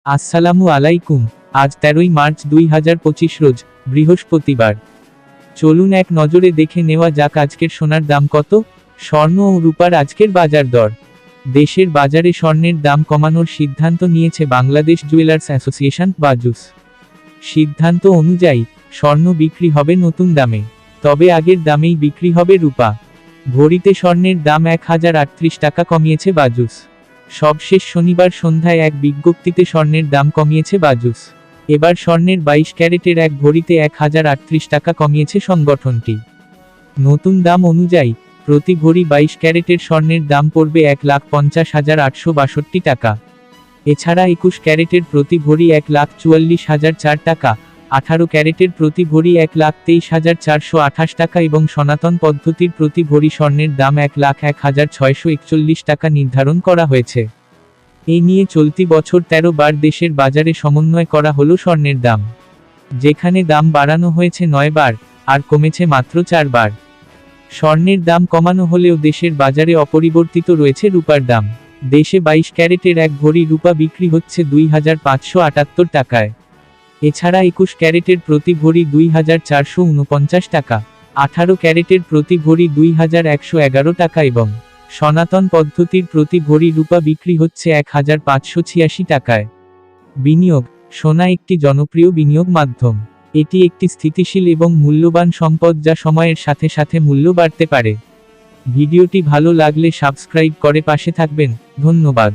আসসালামু আলাইকুম। আজ 13ই মার্চ 2025 রোজ বৃহস্পতিবার। চলুন এক নজরে দেখে নেওয়া যাক আজকের সোনার দাম কত। স্বর্ণ ও রূপার আজকের বাজার দর। দেশের বাজারে স্বর্ণের দাম কমানোর সিদ্ধান্ত নিয়েছে বাংলাদেশ জুয়েলার্স অ্যাসোসিয়েশন বাজুস। সিদ্ধান্ত অনুযায়ী স্বর্ণ বিক্রি হবে নতুন দামে, তবে আগের দামেই বিক্রি হবে রূপা। ভরিতে স্বর্ণের দাম 1038 টাকা কমিয়েছে বাজুস। সবশেষ শনিবার সন্ধ্যায় এক বিজ্ঞপ্তিতে স্বর্ণের দাম কমিয়েছে বাজুস। এবার স্বর্ণের 22 ক্যারেটের এক ভরিতে 1038 টাকা কমিয়েছে সংগঠনটি। নতুন দাম অনুযায়ী প্রতি ভরি 22 ক্যারেটের স্বর্ণের দাম পড়বে 1,50,862 টাকা। এছাড়া 21 ক্যারেটের প্রতি ভরি 1,44,004 টাকা, 18 ক্যারেটের প্রতি ভরি 1,23,428 টাকা এবং সনাতন পদ্ধতির প্রতি ভরি স্বর্ণের দাম 1,01,641 টাকা নির্ধারণ করা হয়েছে। এই নিয়ে চলতি বছর 13 বার দেশের বাজারে সমন্বয় করা হলো স্বর্ণের দাম, যেখানে দাম বাড়ানো হয়েছে 9 বার আর কমেছে মাত্র 4 বার। স্বর্ণের দাম কমানো হলেও দেশের বাজারে অপরিবর্তিত রয়েছে রূপার দাম। দেশে 22 ক্যারেটের এক ভরি রূপা বিক্রি হচ্ছে 2,578 টাকায়। এছাড়া 21 ক্যারেটের প্রতি ভরি 2,449 টাকা, 18 ক্যারেটের প্রতি ভরি 2,111 টাকা এবং সনাতন পদ্ধতির প্রতি ভরি রূপা বিক্রি হচ্ছে 1,586 টাকায়। বিনিয়োগ। সোনা একটি জনপ্রিয় বিনিয়োগ মাধ্যম। এটি একটি স্থিতিশীল এবং মূল্যবান সম্পদ যা সময়ের সাথে সাথে মূল্য বাড়তে পারে। ভিডিওটি ভালো লাগলে সাবস্ক্রাইব করে পাশে থাকবেন। ধন্যবাদ।